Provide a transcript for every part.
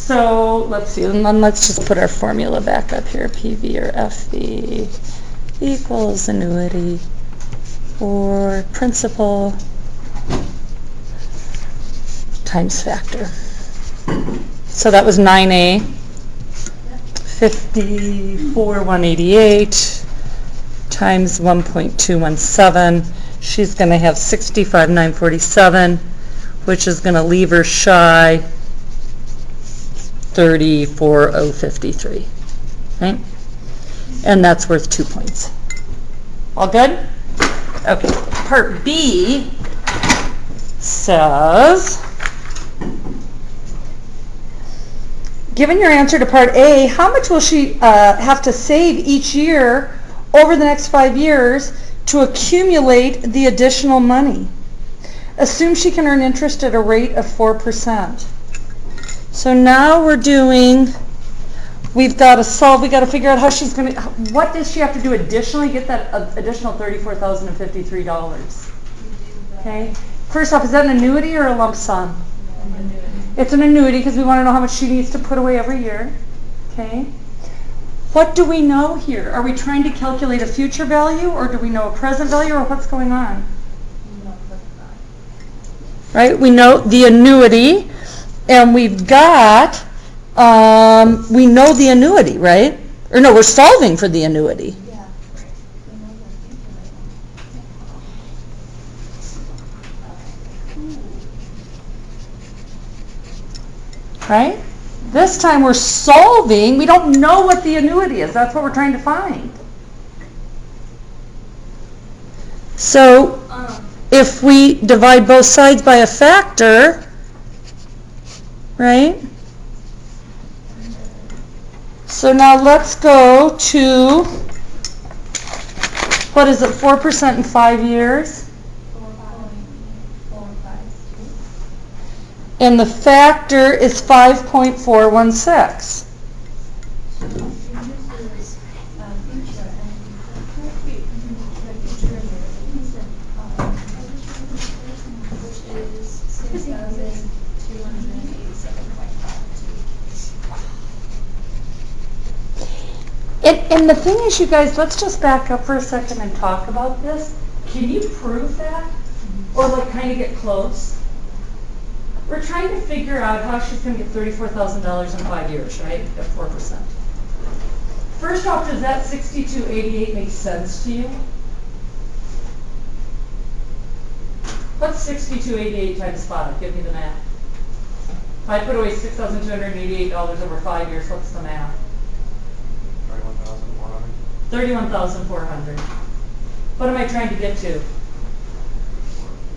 So let's see, and then let's just put our formula back up here. PV or FV equals annuity or principal times factor. So that was 9A, 54,188 times 1.217. She's going to have 65,947, which is going to leave her shy 34,053, right? And that's worth 2 points. All good? Okay. Part B says, given your answer to part A, how much will she have to save each year over the next 5 years to accumulate the additional money? Assume she can earn interest at a rate of 4%. So now we're doing, we've got to solve, we've got to figure out how she's going to, what does she have to do additionally to get that additional $34,053? Okay. First off, is that an annuity or a lump sum? Annuity. It's an annuity because we want to know how much she needs to put away every year. Okay. What do we know here? Are we trying to calculate a future value, or do we know a present value, or what's going on? Right? We know the annuity, and we've got, we know the annuity, right? Or no, we're solving for the annuity. Yeah. Right? This time we're solving, we don't know what the annuity is. That's what we're trying to find. So if we divide both sides by a factor, right? So now let's go to, what is it, 4% in 5 years? And the factor is 5.416. And the thing is, you guys, let's just back up for a second and talk about this. Can you prove that? Or like kind of get close? We're trying to figure out how she's going to get $34,000 in 5 years, right? At 4%. First off, does that 6288 make sense to you? What's 6288 times 5? Give me the math. If I put away $6,288 over 5 years, what's the math? 31,400. 31,400. What am I trying to get to?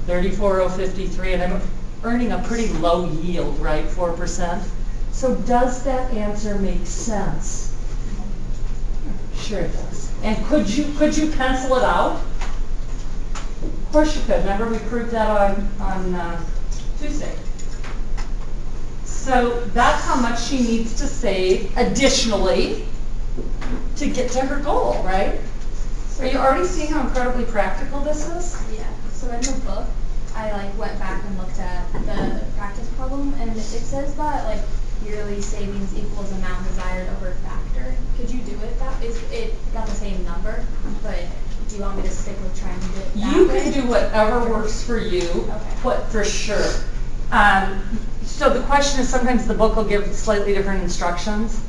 34,053, and I'm earning a pretty low yield, right? 4%. So does that answer make sense? Sure it does. And could you pencil it out? Of course you could. Remember we proved that on Tuesday. So that's how much she needs to save additionally to get to her goal, right? Are you already seeing how incredibly practical this is? Yeah. So in the book, I went back and looked at the practice problem, and it says that yearly savings equals amount desired over factor. Could you do it? It got the same number, but do you want me to stick with trying to do it that You way? can do whatever works for you, Okay. but for sure. So the question is, sometimes the book will give slightly different instructions.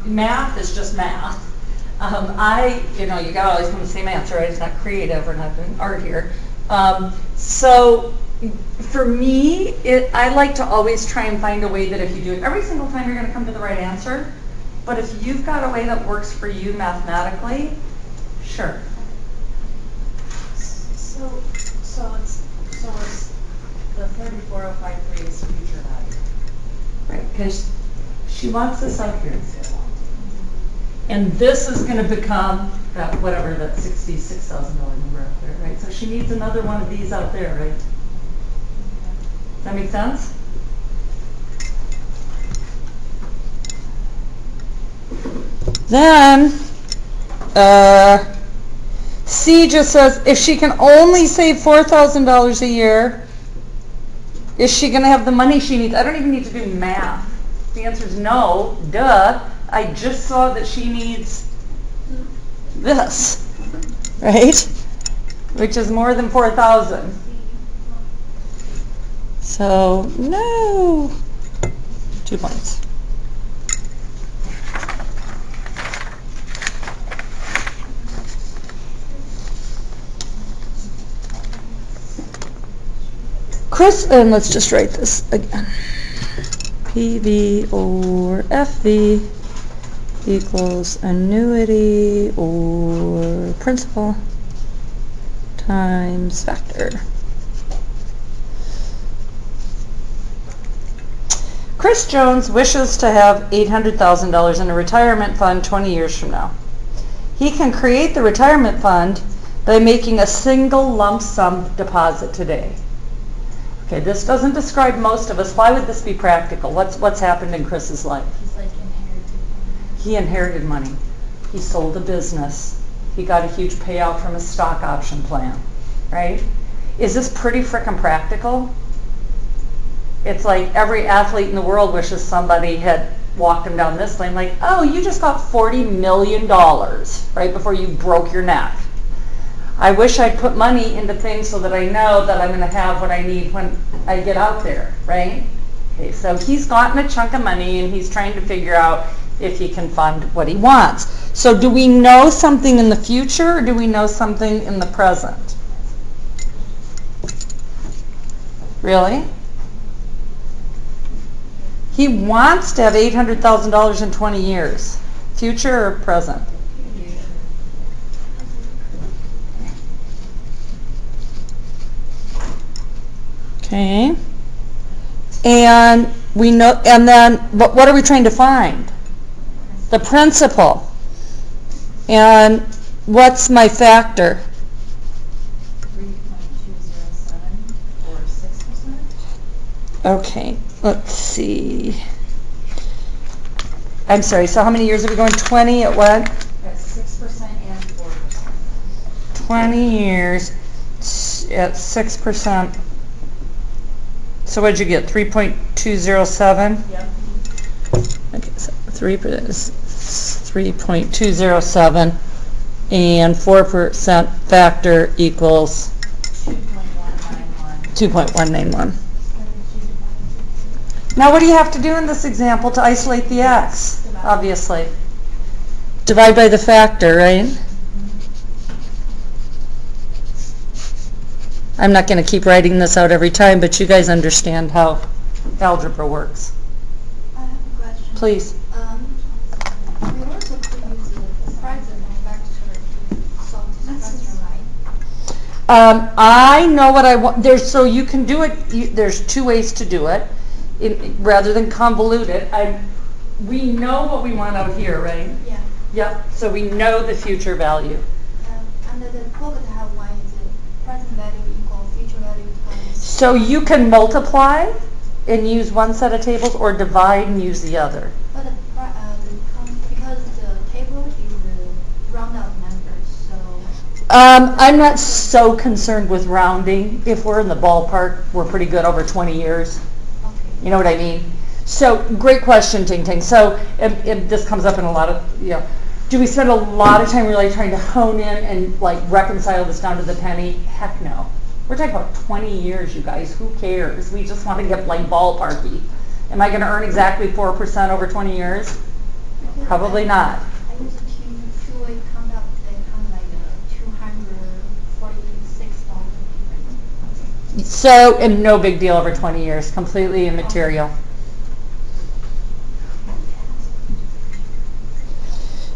Math is just math. You gotta always come to the same answer, right? It's not creative, we're not doing art here. So for me, I like to always try and find a way that if you do it every single time, you're gonna come to the right answer. But if you've got a way that works for you mathematically, sure. So it's the 34,053 is future value. Right, because she wants this out here. And this is going to become that $66,000 number out there, right? So she needs another one of these out there, right? Does that make sense? Then, C just says if she can only save $4,000 a year, Is she going to have the money she needs? I don't even need to do math. The answer is no. Duh. I just saw that she needs this, right? Which is more than 4,000. So, no. 2 points. Chris, and let's just write this again. PV or FV equals annuity or principal times factor. Chris Jones wishes to have $800,000 in a retirement fund 20 years from now. He can create the retirement fund by making a single lump sum deposit today. Okay, this doesn't describe most of us. Why would this be practical? What's happened in Chris's life? He's like inherited money. He inherited money. He sold a business. He got a huge payout from a stock option plan, right? Is this pretty frickin' practical? It's like every athlete in the world wishes somebody had walked him down this lane, like, oh, you just got $40 million right before you broke your neck. I wish I'd put money into things so that I know that I'm going to have what I need when I get out there, right? Okay, so he's gotten a chunk of money and he's trying to figure out if he can fund what he wants. So do we know something in the future or do we know something in the present? Really? He wants to have $800,000 in 20 years. Future or present? Okay. And we know, and then, but what are we trying to find? The principal. And what's my factor? 3.207 or 6%. Okay, let's see. I'm sorry, so how many years are we going? 20 at what? That's 6% and 4%. 20 years at 6%. So what did you get, 3.207? Yep. Okay, so 3.207 and 4% factor equals 2.191. Now what do you have to do in this example to isolate the x? Obviously. Divide by the factor, right? I'm not going to keep writing this out every time, but you guys understand how algebra works. I have a question. Please. We also could use the present factor to solve this question, right? I know what I want. So you can do it. There's two ways to do it. Rather than convolute it, we know what we want out here, right? Yeah. Yep. So we know the future value. Under the pocket have one is the present value equal future value times. So you can multiply and use one set of tables, or divide and use the other. But because the table is round out numbers, so I'm not so concerned with rounding. If we're in the ballpark, we're pretty good over 20 years. okay. You know what I mean? So, great question, Ting Ting. So, and this comes up in a lot of, do we spend a lot of time really trying to hone in and like reconcile this down to the penny? Heck no. We're talking about 20 years, you guys. Who cares? We just want to get like ballparky. Am I going to earn exactly 4% over 20 years? Because Probably not. I used to two-way count up the count like $246 difference. So, and no big deal over 20 years. Completely immaterial.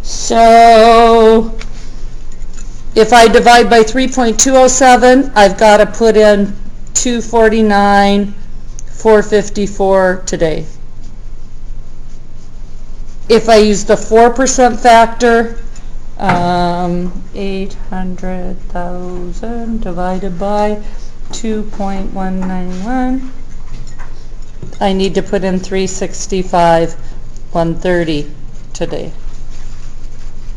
So, if I divide by 3.207, I've got to put in 249, 454 today. If I use the 4% factor, 800,000 divided by 2.191, I need to put in 365, 130 today.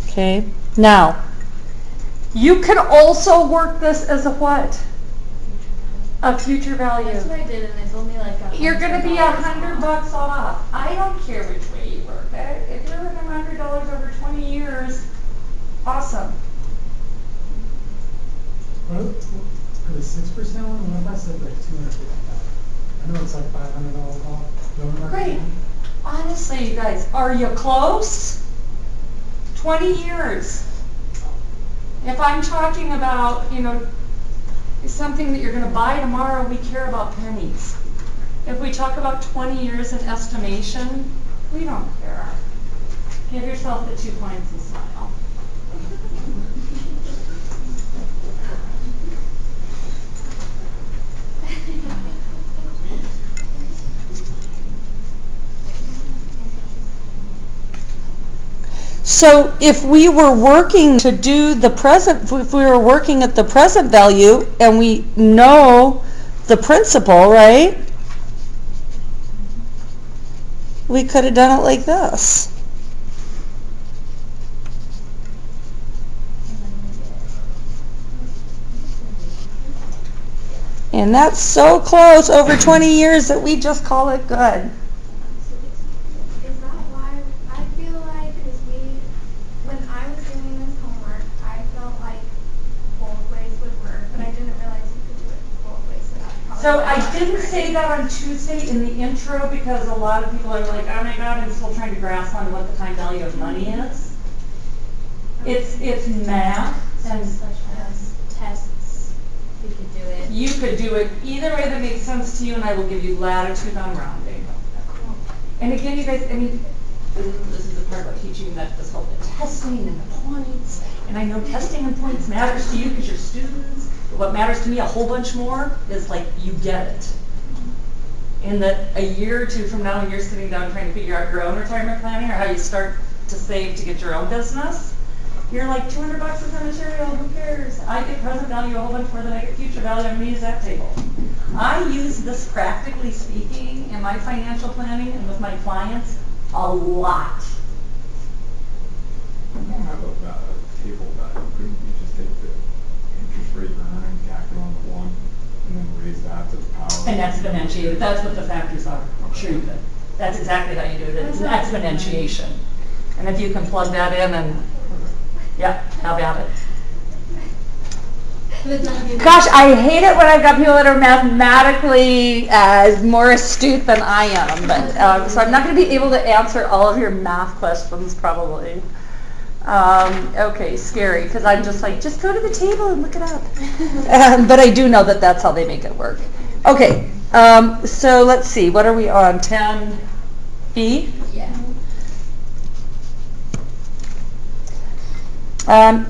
Okay, now, you can also work this as a what? a future value. That's what I did, and they told me like You're gonna be $100 $100 off. I don't care which way you work it. If you're looking $100 over 20 years, awesome. For the 6% one, what if I said like 250,000? I know it's like $500 off. Don't mark Great. it. Honestly, you guys, are you close? 20 years. If I'm talking about, something that you're going to buy tomorrow, we care about pennies. If we talk about 20 years in estimation, we don't care. Give yourself the 2 points and smile. So if we were working to do the present, if we were working at the present value and we know the principal, right? We could have done it like this. And that's so close over 20 years that we just call it good. Is that why I feel like when I was doing this homework, I felt like both ways would work, but I didn't realize you could do it both ways. So that's probably So why I was didn't right. say that on Tuesday in the intro because a lot of people are like, oh my God, I'm still trying to grasp on what the time value of money is. It's math and such as tests. We could do it. you could do it either way that makes sense to you, and I will give you latitude on rounding. And again, you guys, this is the part about teaching that this whole testing and the points. And I know testing and points matters to you because you're students. But what matters to me a whole bunch more is like you get it. And that a year or two from now, when you're sitting down trying to figure out your own retirement planning or how you start to save to get your own business, you're like $200 is the material. Who cares? I get present value a whole bunch more than I get future value. I'm going to use that table. I use this, practically speaking, in my financial planning and with my clients a lot. We don't have a table value. Couldn't we just take the interest rate you're earning, tack it on to 1, and then raise that to the power? And exponentiate it. That's what the factors are. Sure you could. That's exactly how you do it. It's an exponentiation. And if you can plug that in and, yeah, how about it? Gosh, I hate it when I've got people that are mathematically more astute than I am. But so I'm not going to be able to answer all of your math questions probably. Okay, scary, because I'm just like, just go to the table and look it up. But I do know that that's how they make it work. Okay, so let's see. What are we on? 10B? Yeah.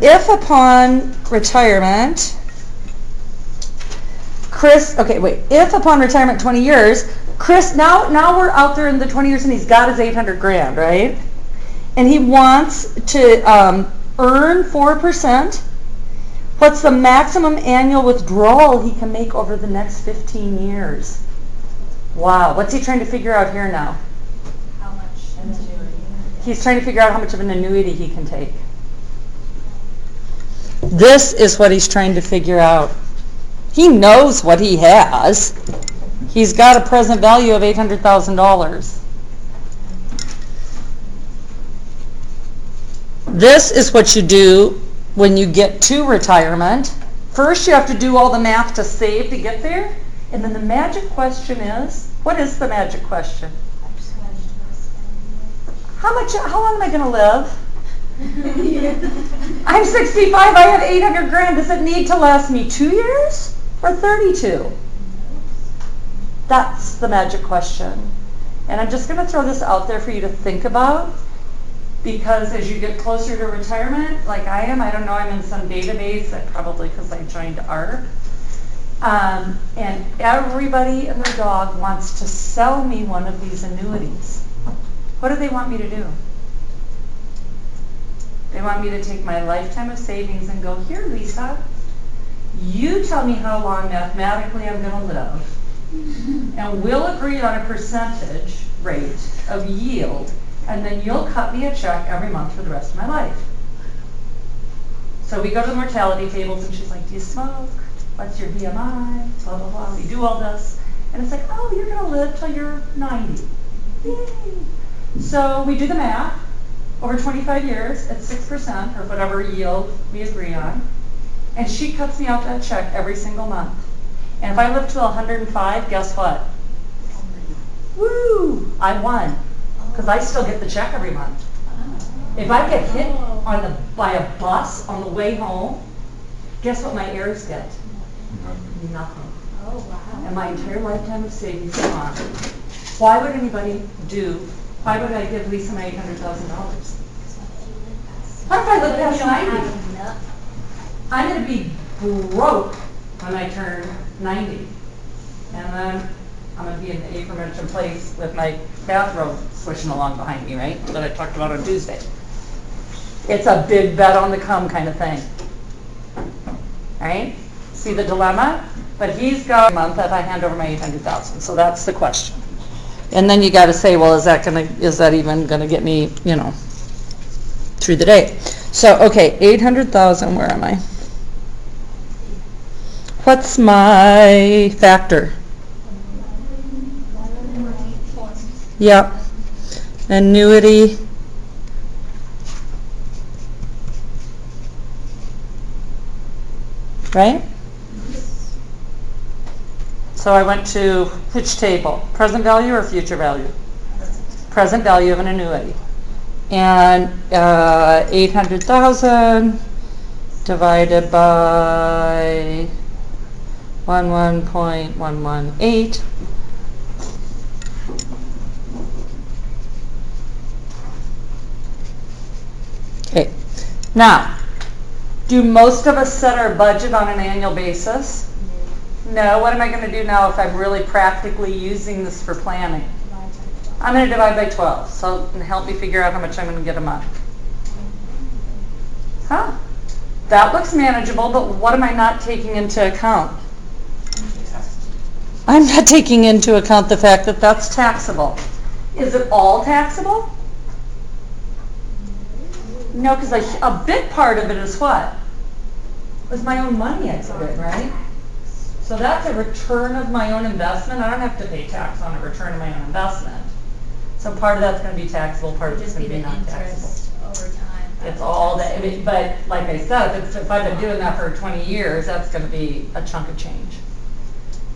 If upon retirement, if upon retirement 20 years, Chris, now we're out there in the 20 years and he's got his 800 grand, right? And he wants to earn 4%. What's the maximum annual withdrawal he can make over the next 15 years? Wow, what's he trying to figure out here now? How much annuity? He's trying to figure out how much of an annuity he can take. This is what he's trying to figure out. He knows what he has. He's got a present value of $800,000. This is what you do when you get to retirement. First, you have to do all the math to save to get there. And then the magic question is, what is the magic question? How long am I going to live? I'm 65, I have 800 grand. Does it need to last me 2 years or 32? That's the magic question. And I'm just going to throw this out there for you to think about, because as you get closer to retirement, like I am, I don't know, I'm in some database, probably because I joined ARC, and everybody and their dog wants to sell me one of these annuities. What do they want me to do? They want me to take my lifetime of savings and go, here, Lisa, you tell me how long mathematically I'm going to live, and we'll agree on a percentage rate of yield, and then you'll cut me a check every month for the rest of my life. So we go to the mortality tables, and she's like, do you smoke? what's your BMI, blah, blah, blah, we do all this. And it's like, oh, you're gonna live till you're 90. Yay. So we do the math, over 25 years at 6% or whatever yield we agree on. And she cuts me out that check every single month. And if I live to 105, guess what? Woo, I won, because I still get the check every month. If I get hit by a bus on the way home, guess what my heirs get? Nothing. Oh, wow. And my entire lifetime of savings is gone. Why would why would I give Lisa my $800,000? What if I live past 90? I'm going to be broke when I turn 90. And then I'm going to be in the aforementioned place with my bathrobe swishing along behind me, right? That I talked about on Tuesday. It's a big bet on the come kind of thing. Right? See the dilemma? But he's got a month if I hand over my $800,000. So that's the question. And then you got to say, well, is that even going to get me, through the day? So, okay, 800,000, where am I? What's my factor? Yep. Annuity. Right? So I went to which table? Present value or future value? Present value of an annuity. And 800,000 divided by 11.118. Okay. Now, do most of us set our budget on an annual basis? No. What am I going to do now if I'm really practically using this for planning? I'm going to divide by 12. So help me figure out how much I'm going to get a month. Huh? That looks manageable, but what am I not taking into account? I'm not taking into account the fact that that's taxable. Is it all taxable? No, because a big part of it is what? Was my own money exited, right? So that's a return of my own investment. I don't have to pay tax on a return of my own investment. So part of that's going to be taxable, part of it's going to be not taxable. Over time. It's all that, but like I said, if I've been doing that for 20 years, that's going to be a chunk of change.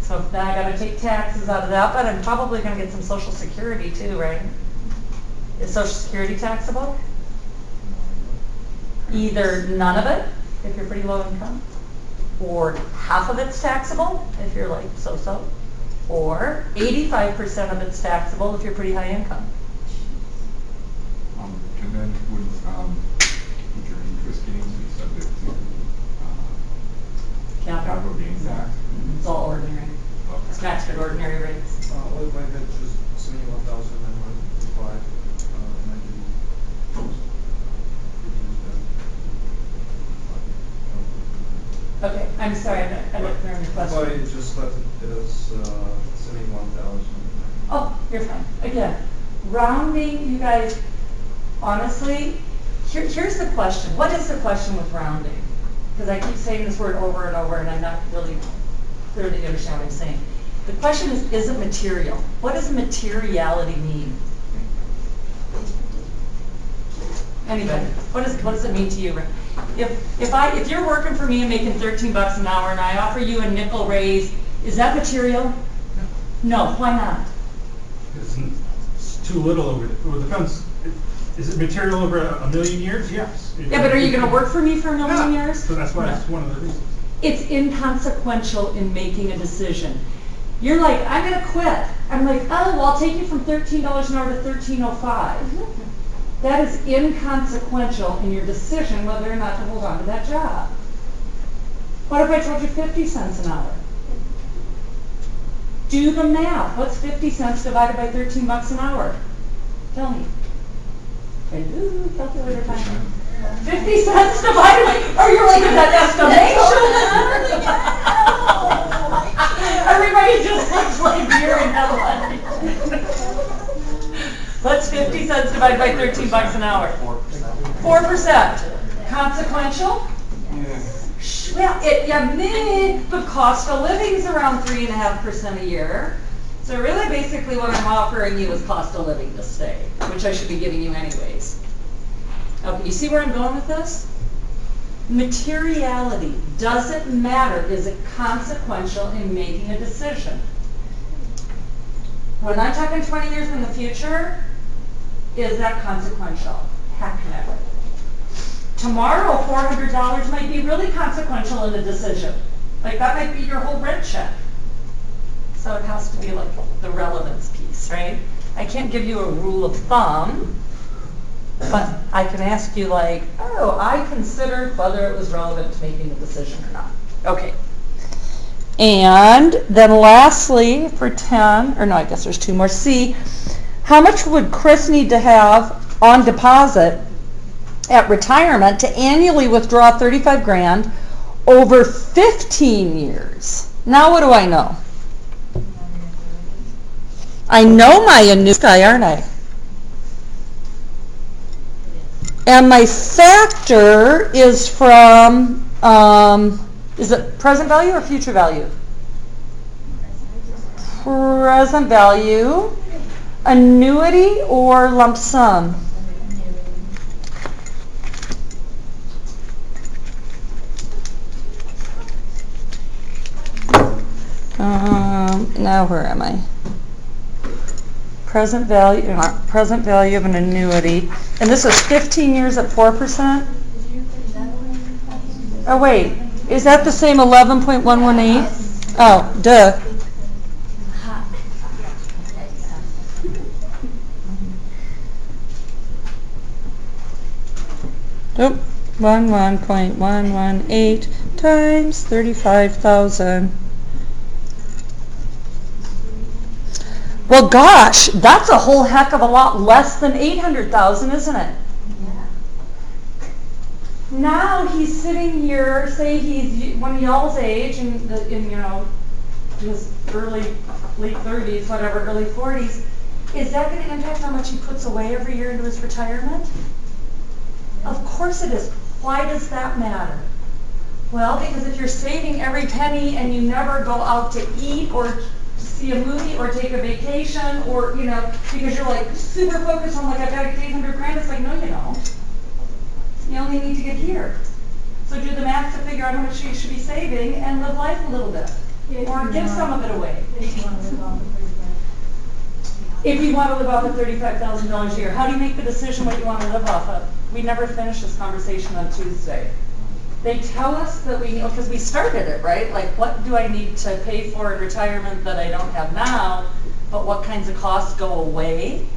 So then I got to take taxes out of that, but I'm probably going to get some Social Security too, right? Is Social Security taxable? Either none of it, if you're pretty low income, or half of it's taxable, if you're like so-so, or 85% of it's taxable if you're pretty high income. And then would your interest gains be subject to capital gains tax? It's all ordinary. It's taxed at ordinary rates. What if I had just 71,000 and I divide 90? Okay, I'm sorry, I didn't clear your If question. I just left it as 71,000. Oh, you're fine. Again, rounding, you guys, honestly, here's the question. What is the question with rounding? Because I keep saying this word over and over, and I'm not really clearly understand what I'm saying. The question is it material? What does materiality mean? Anybody? What does it mean to you? If you're working for me and making $13 an hour and I offer you a nickel raise, is that material? No. Why not? It's too little over it. Well, it depends. Is it material over a million years? Yes. Yeah, but are you going to work for me for a million years? So that's why it's one of the reasons. It's inconsequential in making a decision. You're like, I'm going to quit. I'm like, oh, well, I'll take you from $13 an hour to $13.05. That is inconsequential in your decision whether or not to hold on to that job. What if I told you 50 cents an hour? Do the math. What's 50 cents divided by $13 an hour? Tell me. Ooh, calculator time. 50 cents divided by, or you're like, is that estimation? Everybody just looks like you're in heaven. What's 50 cents divided by $13 an hour? 4%. Consequential? the cost of living's around 3.5% a year. So really basically what I'm offering you is cost of living to stay, which I should be giving you anyways. Okay, you see where I'm going with this? Materiality doesn't matter. Is it consequential in making a decision? When I'm talking 20 years in the future, is that consequential? Heck no. Tomorrow, $400 might be really consequential in a decision. Like that might be your whole rent check. So it has to be like the relevance piece, right? I can't give you a rule of thumb, but I can ask you like, oh, I considered whether it was relevant to making the decision or not. Okay. And then lastly, for 10, or no, I guess there's two more. C, how much would Chris need to have on deposit at retirement to annually withdraw 35 grand over 15 years? Now what do I know? I know my annuity guy, aren't I? And my factor is from, is it present value or future value? Present value, annuity or lump sum? Now where am I? Present value of an annuity. And this is 15 years at 4%? Oh wait, is that the same 11.118? Oh, duh. Nope, 11.118 times 35,000. Well, gosh, that's a whole heck of a lot less than 800,000, isn't it? Yeah. Now he's sitting here, say he's one of y'all's age, and in his late 30s, whatever, early 40s. Is that going to impact how much he puts away every year into his retirement? Yeah. Of course it is. Why does that matter? Well, because if you're saving every penny and you never go out to eat or see a movie or take a vacation or, because you're like super focused on like, I've got to get 800 grand, it's like, no, you don't. You only need to get here. So do the math to figure out how much you should be saving and live life a little bit. Or give some of it away. If you want to live off of $35,000 a year, how do you make the decision what you want to live off of? We never finished this conversation on Tuesday. They tell us that we, because we started it, right? Like, what do I need to pay for in retirement that I don't have now? But what kinds of costs go away?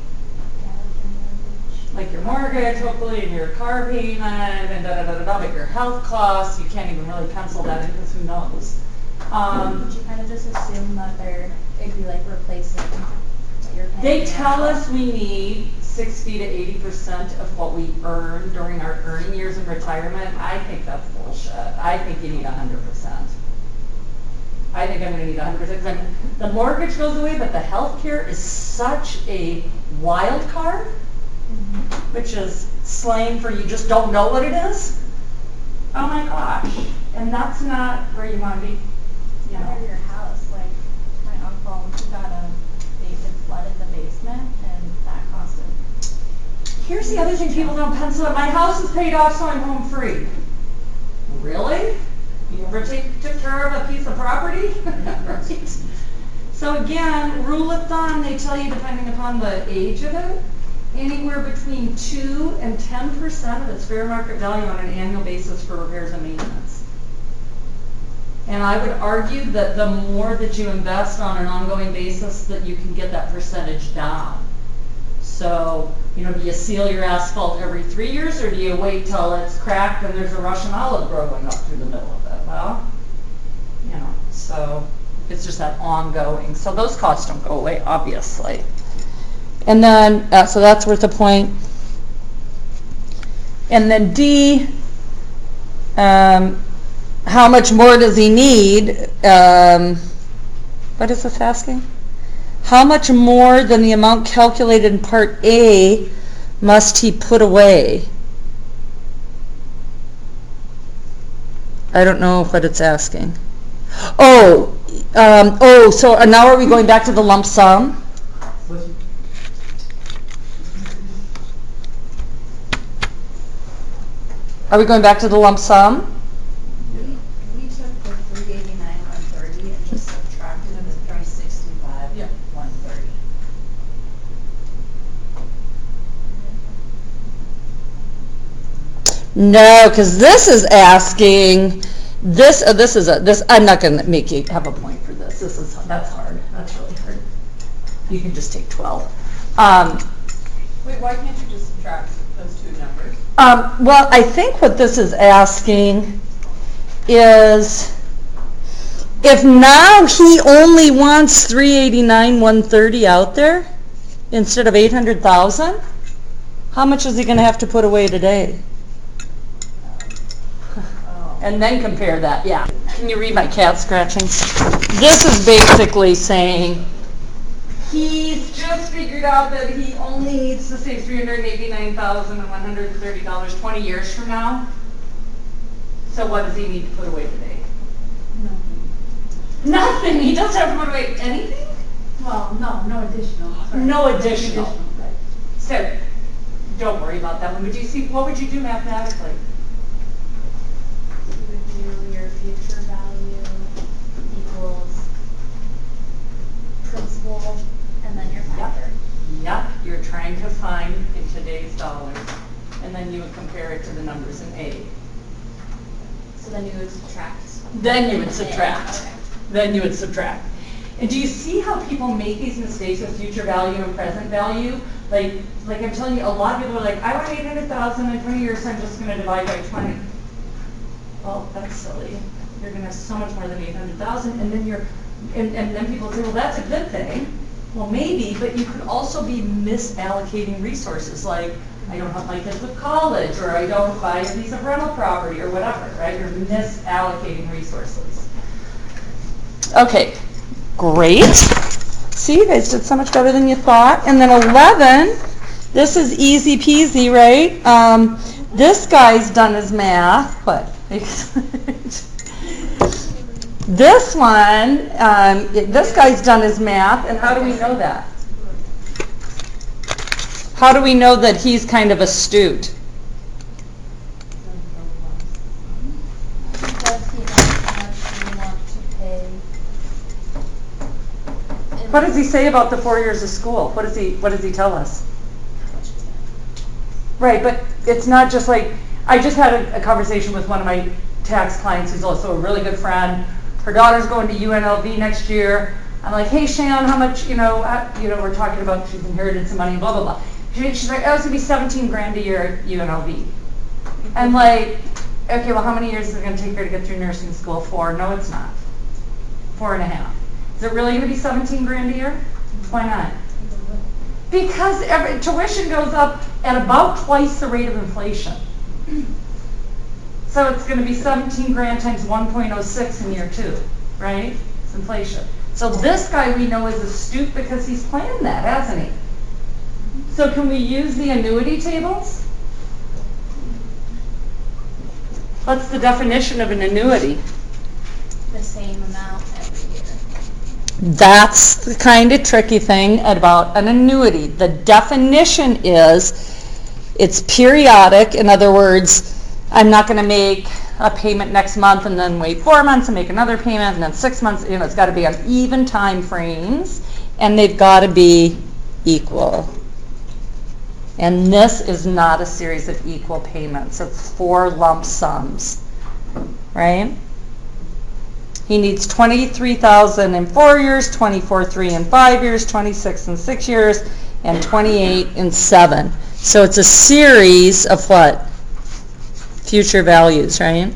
Like your mortgage, hopefully, and your car payment, and but your health costs, you can't even really pencil that in because who knows? Would you kind of just assume that it'd be like replacing what you're paying? They tell us we need 60 to 80% of what we earn during our earning years in retirement. I think that's bullshit. I think you need 100%. I think I'm going to need 100% because the mortgage goes away, but the health care is such a wild card, which is slang for you just don't know what it is. Oh my gosh. And that's not where you want to be. Your house, like my uncle, he got it flooded the basement, and that cost him. Here's the other thing people don't pencil in. My house is paid off, so I'm home free. Really? You ever took care of a piece of property? Right. So again, rule of thumb, they tell you depending upon the age of it, anywhere between 2 and 10% of its fair market value on an annual basis for repairs and maintenance. And I would argue that the more that you invest on an ongoing basis, that you can get that percentage down. So, do you seal your asphalt every 3 years, or do you wait till it's cracked and there's a Russian olive growing up through the middle of it? Well, so it's just that ongoing. So those costs don't go away, obviously. And then, so that's worth a point. And then D, how much more does he need? What is this asking? How much more than the amount calculated in Part A must he put away? I don't know what it's asking. So now are we going back to the lump sum? Are we going back to the lump sum? We took the 389, 130 and just subtracted it with 365, 130. No, because this is asking, I'm not going to make you have a point for this. That's hard. That's really hard. You can just take 12. Wait, why can't you just subtract those two numbers? Well, I think what this is asking is if now he only wants 389, 130 out there instead of 800,000, how much is he going to have to put away today? And then compare that, yeah. Can you read my cat scratching? This is basically saying he's just figured out that he only needs to save $389,130 20 years from now. So what does he need to put away today? Nothing. He doesn't have to put away anything? Well, no additional. Sorry. No additional. So don't worry about that one. But do you see, what would you do mathematically? You would do your future value equals principal and then your factor. Yep, you're trying to find in today's dollars. And then you would compare it to the numbers in A. So then you would subtract. Then you would subtract. Okay. Then you would subtract. And do you see how people make these mistakes with future value and present value? Like I'm telling you, a lot of people are like, I want 800,000 in 20 years, so I'm just going to divide by 20. Well, that's silly. You're going to have so much more than 800,000, and then and then people say, well, that's a good thing. Well, maybe, but you could also be misallocating resources, like I don't help my kids with college, or I don't buy a piece of rental property, or whatever, right? You're misallocating resources. Okay, great. See, you guys did so much better than you thought. And then 11, this is easy peasy, right? This guy's done his math. What? This one, this guy's done his math, and how do we know that? How do we know that he's kind of astute? Does he know how much you want to pay? What does he say about the 4 years of school? What does he tell us? Right, but it's not just like, I just had a conversation with one of my tax clients who's also a really good friend. Her daughter's going to UNLV next year. I'm like, hey, Shan, how much, we're talking about she's inherited some money, blah, blah, blah. She's like, oh, it's going to be 17 grand a year at UNLV. I'm like, okay, well, how many years is it going to take her to get through nursing school? 4? No, it's not. 4.5. Is it really going to be 17 grand a year? Why not? Because tuition goes up at about twice the rate of inflation. So it's going to be 17 grand times 1.06 in year 2, right? It's inflation. So this guy we know is astute because he's planned that, hasn't he? So can we use the annuity tables? What's the definition of an annuity? The same amount every year. That's the kind of tricky thing about an annuity. The definition is it's periodic. In other words, I'm not going to make a payment next month and then wait 4 months and make another payment and then 6 months. It's got to be on even time frames, and they've got to be equal. And this is not a series of equal payments. It's 4 lump sums, right? He needs 23,000 in 4 years, 24,300 in 5 years, 26 in 6 years, and 28 in 7. So it's a series of what? Future values, right?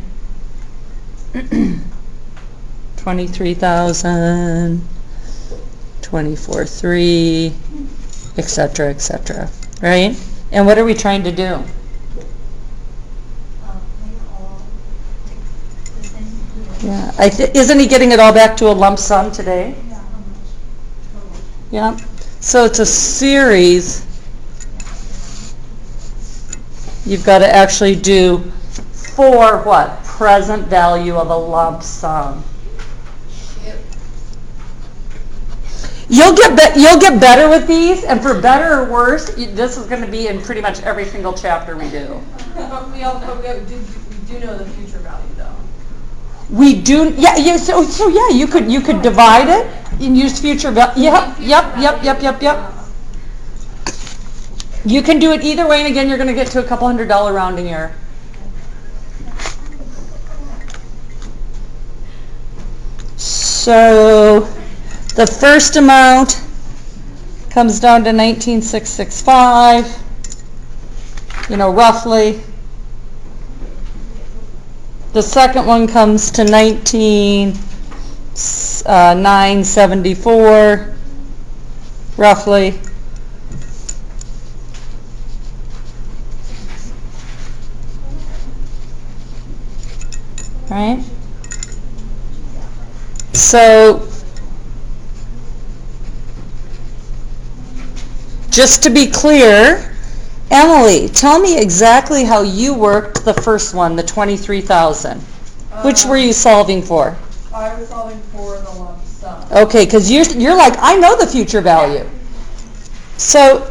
23,000, 24,300, etc., etc. Right? And what are we trying to do? Yeah. Isn't he getting it all back to a lump sum today? Yeah. So it's a series. You've got to actually do 4 what? present value of a lump sum. You'll get better with these, and for better or worse, this is going to be in pretty much every single chapter we do. But we do know the future value though. We do, yeah. So yeah, you could divide it and use future value. Yep. You can do it either way, and again, you're going to get to a couple $100 rounding error. So the first amount comes down to 19,665, roughly. The second one comes to 19,974, roughly. Right? So, just to be clear, Emily, tell me exactly how you worked the first one, the 23,000. Which were you solving for? I was solving for the lump sum. Okay, because you're like, I know the future value. So,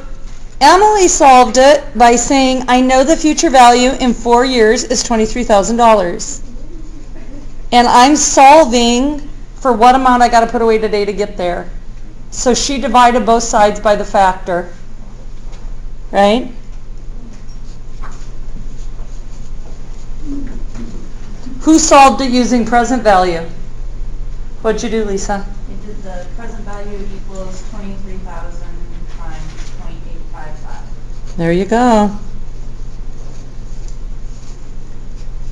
Emily solved it by saying, I know the future value in 4 years is $23,000. And I'm solving for what amount I got to put away today to get there. So she divided both sides by the factor. Right? Who solved it using present value? What'd you do, Lisa? It did the present value equals 23,000 times 0.855. There you go.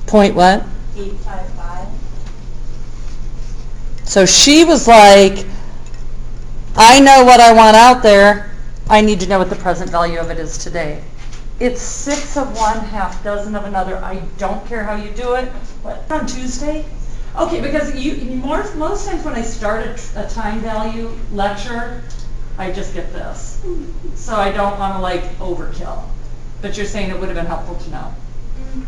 Point what? 855. So she was like, I know what I want out there. I need to know what the present value of it is today. It's 6 of one, half dozen of another. I don't care how you do it. What, on Tuesday? Okay, because most times when I start a time value lecture, I just get this. So I don't want to overkill. But you're saying it would have been helpful to know.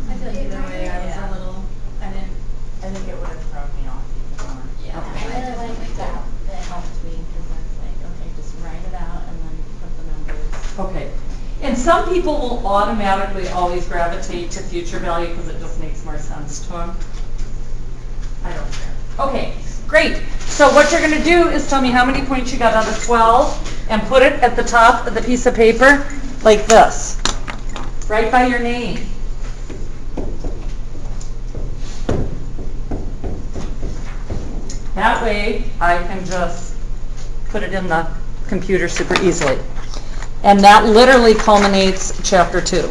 I feel like either way I was a little, I think it would have thrown me off even more. Yeah, I really like that. That helped me because I was like, okay, just write it out and then put the numbers. Okay. And some people will automatically always gravitate to future value because it just makes more sense to them. I don't care. Okay, great. So what you're going to do is tell me how many points you got out of 12 and put it at the top of the piece of paper like this. Right by your name. That way I can just put it in the computer super easily. And that literally culminates chapter 2.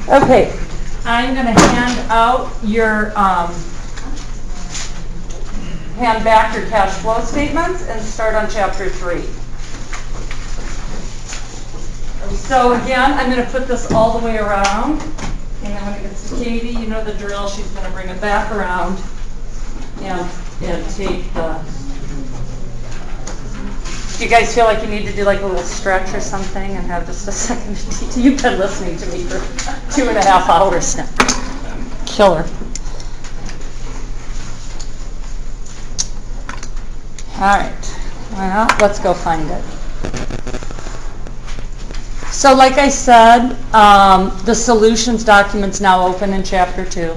Okay, I'm going to hand out your, hand back your cash flow statements and start on chapter 3. So again, I'm going to put this all the way around. And then when it gets to Katie, you know the drill, she's going to bring it back around and take the... Do you guys feel like you need to do a little stretch or something and have just a second to teach? You've been listening to me for 2.5 hours now. Killer. All right. Well, let's go find it. So like I said, the solutions document's now open in chapter 2.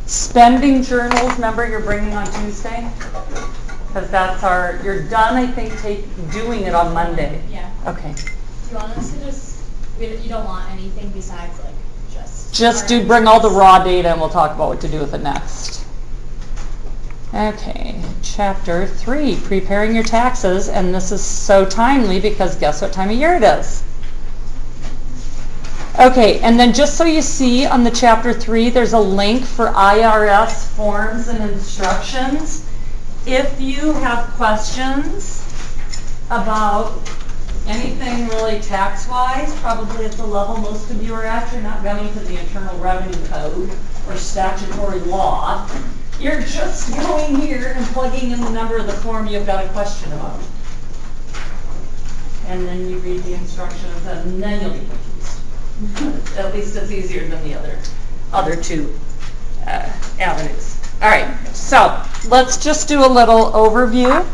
Spending journals, remember you're bringing on Tuesday? Because that's you're done, I think, doing it on Monday. Yeah. Okay. Do you want us to you don't want anything besides Just bring all the raw data and we'll talk about what to do with it next. Okay, chapter 3, preparing your taxes, and this is so timely because guess what time of year it is? Okay, and then just so you see on the chapter 3, there's a link for IRS forms and instructions. If you have questions about anything really tax-wise, probably at the level most of you are at, you're not going to the Internal Revenue Code or statutory law. You're just going here and plugging in the number of the form you've got a question about. And then you read the instructions and then you'll be confused. At least it's easier than the other two avenues. All right, so let's just do a little overview,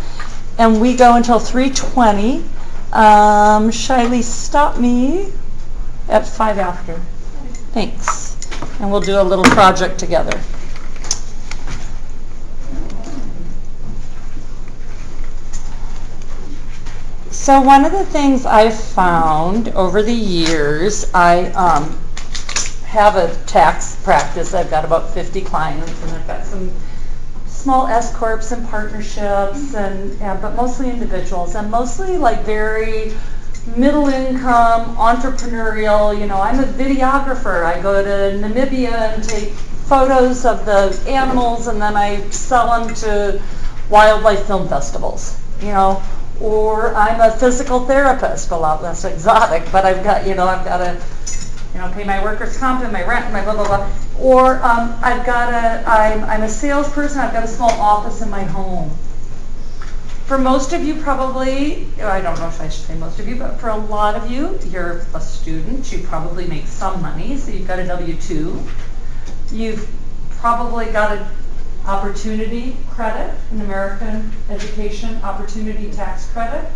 and we go until 3:20. Shiley, stop me at 5 after. Thanks. And we'll do a little project together. So one of the things I've found over the years, I have a tax practice. I've got about 50 clients, and I've got some small S corps and partnerships, and but mostly individuals, and mostly like very middle income, entrepreneurial. You know, I'm a videographer. I go to Namibia and take photos of the animals, and then I sell them to wildlife film festivals. You know. Or I'm a physical therapist, a lot less exotic, but I've got to, pay my workers' comp and my rent and my blah, blah, blah. Or I'm a salesperson, I've got a small office in my home. For most of you probably, I don't know if I should say most of you, but for a lot of you, you're a student, you probably make some money, so you've got a W-2. You've probably got a opportunity credit, an American Education Opportunity Tax Credit.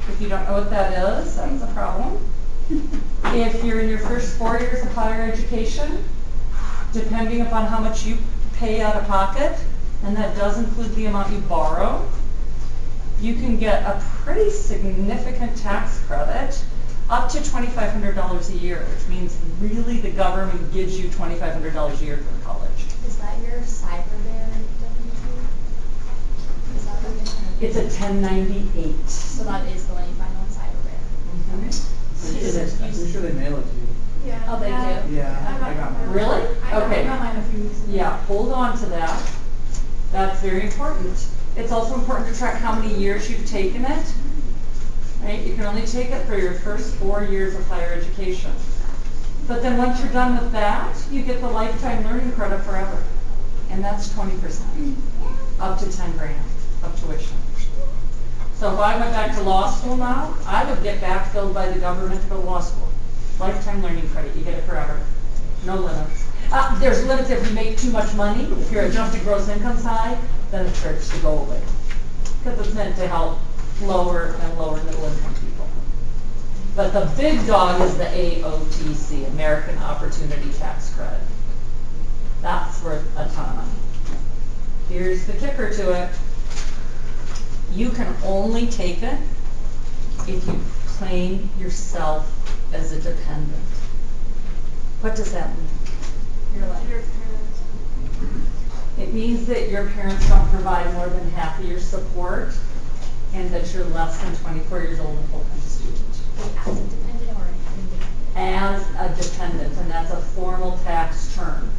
If you don't know what that is, that's a problem. If you're in your first 4 years of higher education, depending upon how much you pay out of pocket, and that does include the amount you borrow, you can get a pretty significant tax credit, up to $2,500 a year, which means really the government gives you $2,500 a year for college. Is that your CyberBear W-2? Is that what you're It's a 1098. So that is the one you find on CyberBear. Mm-hmm. I'm pretty sure they mail it to you. Yeah. Oh, they do? Yeah, I got mine. Really? Okay. I got mine a few weeks ago. Yeah, hold on to that. That's very important. It's also important to track how many years you've taken it. Right? You can only take it for your first 4 years of higher education. But then once you're done with that, you get the lifetime learning credit forever. And that's 20%. Up to 10 grand of tuition. So if I went back to law school now, I would get backfilled by the government to go to law school. Lifetime learning credit, you get it forever. No limits. There's limits if you make too much money. If your adjusted gross income's high, then it starts to go away. Because it's meant to help lower and lower middle income people. But the big dog is the AOTC, American Opportunity Tax Credit. That's worth a ton of money. Here's the kicker to it. You can only take it if you claim yourself as a dependent. What does that mean? Your parents. It means that your parents don't provide more than half of your support, and that you're less than 24 years old and full-time student. As a dependent or independent? As a dependent, and that's a formal tax term.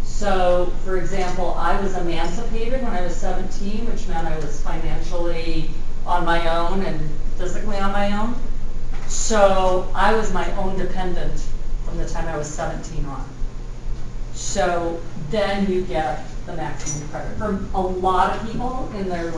So, for example, I was emancipated when I was 17, which meant I was financially on my own and physically on my own. So I was my own dependent from the time I was 17 on. So then you get the maximum credit. For a lot of people in their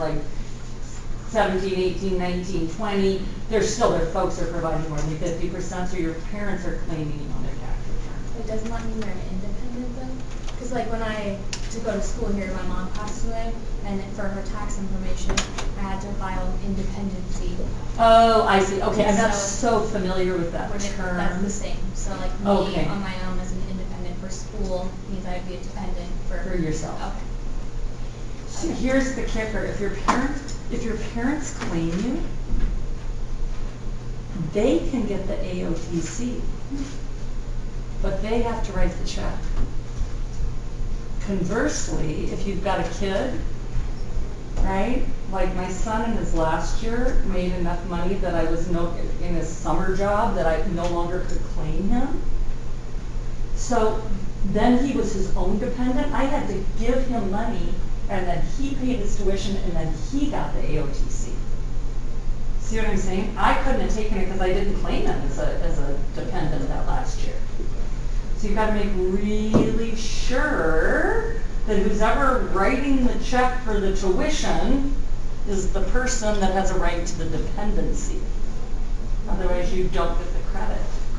17, 18, 19, 20, their folks are providing more than 50%, so your parents are claiming you on their tax return. But doesn't that mean they're independent then? Because when I to go to school here, my mom passed away, and for her tax information, I had to file independency. Oh, I see. Okay, I'm not so familiar with that term. That's the same. So me Okay. on my own as an independent for school means I'd be a dependent For yourself. Okay. So here's the kicker. If your parents claim you, they can get the AOTC, but they have to write the check. Conversely, if you've got a kid, right? Like my son in his last year made enough money that I was in his summer job that I no longer could claim him. So then he was his own dependent. I had to give him money, and then he paid his tuition, and then he got the AOTC. See what I'm saying? I couldn't have taken it because I didn't claim him as a dependent that last year. So you've got to make really sure that who's ever writing the check for the tuition is the person that has a right to the dependency. Otherwise, you don't get the credit.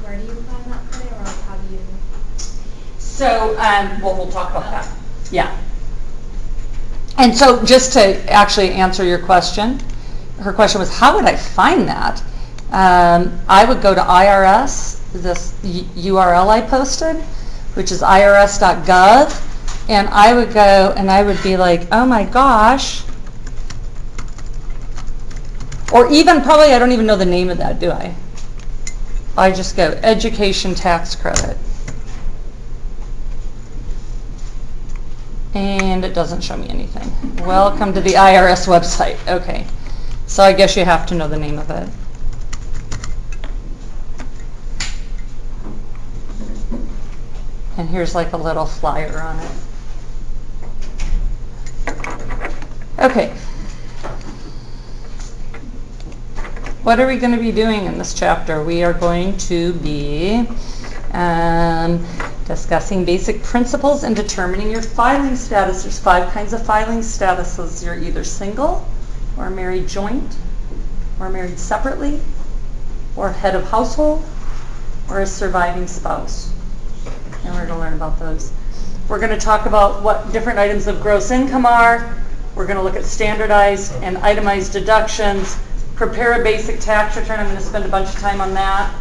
where do you find that credit, or like how do you? So, well, we'll talk about that. Yeah. And so just to actually answer your question, her question was, how would I find that? I would go to IRS, this URL I posted, which is irs.gov, and I would go and I would be like, oh my gosh. Or even, probably, I don't even know the name of that, do I? I just go, education tax credit. And it doesn't show me anything. Welcome to the IRS website. Okay. So I guess you have to know the name of it. And here's like a little flyer on it. Okay. What are we going to be doing in this chapter? We are going to be discussing basic principles in determining your filing status. There's 5 kinds of filing statuses. You're either single, or married joint, or married separately, or head of household, or a surviving spouse. And we're going to learn about those. We're going to talk about what different items of gross income are. We're going to look at standardized and itemized deductions. Prepare a basic tax return. I'm going to spend a bunch of time on that.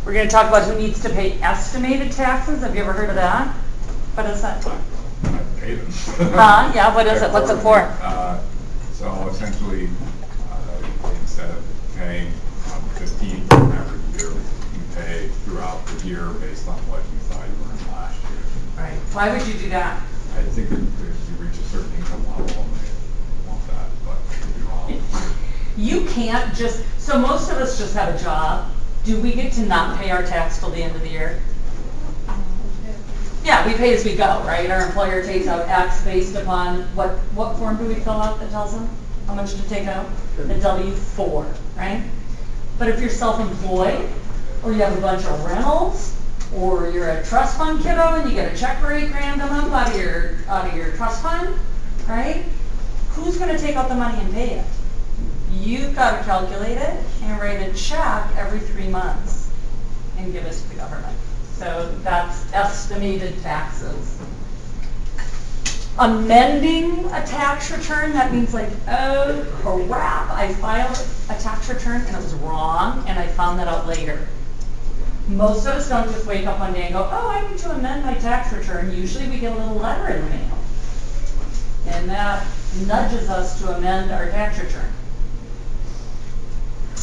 We're going to talk about who needs to pay estimated taxes. Have you ever heard of that? What is that? I pay them. Yeah, what is it? What's it for? So essentially, instead of paying 15 every year, you pay throughout the year based on what you thought you earned last year. Right. Why would you do that? I think if you reach a certain income level, they want that, but I could be wrong. You can't just, so most of us just have a job. Do we get to not pay our tax till the end of the year? Yeah, we pay as we go, right? Our employer takes out X based upon what form do we fill out that tells them how much to take out? The W-4, right? But if you're self-employed, or you have a bunch of rentals, or you're a trust fund kiddo and you get a check for $8,000 a month out of your trust fund, right? Who's going to take out the money and pay it? You've got to calculate it and write a check every 3 months and give it to the government. So that's estimated taxes. Amending a tax return, that means like, oh crap, I filed a tax return and it was wrong and I found that out later. Most of us don't just wake up one day and go, oh, I need to amend my tax return. Usually we get a little letter in the mail. And that nudges us to amend our tax return.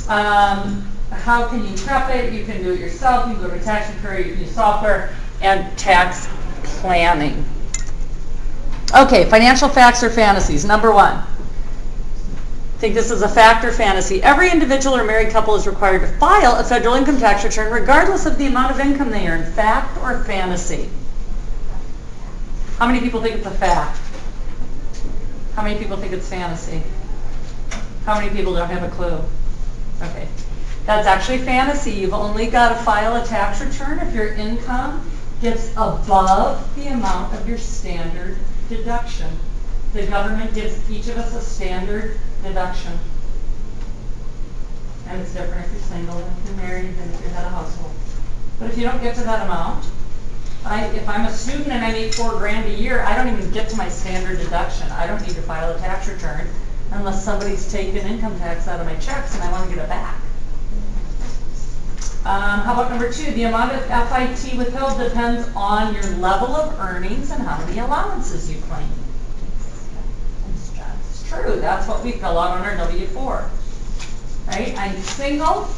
How can you prep it? You can do it yourself. You can go to a tax preparer, you can use software, and tax planning. Okay, financial facts or fantasies. Number 1. Think this is a fact or fantasy. Every individual or married couple is required to file a federal income tax return regardless of the amount of income they earn. Fact or fantasy? How many people think it's a fact? How many people think it's fantasy? How many people don't have a clue? Okay. That's actually fantasy. You've only got to file a tax return if your income gets above the amount of your standard deduction. The government gives each of us a standard deduction. And it's different if you're single than if you're married than if you're head of household. But if you don't get to that amount, if I'm a student and I make $4,000 a year, I don't even get to my standard deduction. I don't need to file a tax return unless somebody's taken income tax out of my checks and I want to get it back. How about number 2? The amount of FIT withheld depends on your level of earnings and how many allowances you claim. That's true. That's what we fill out on our W-4. Right? I'm single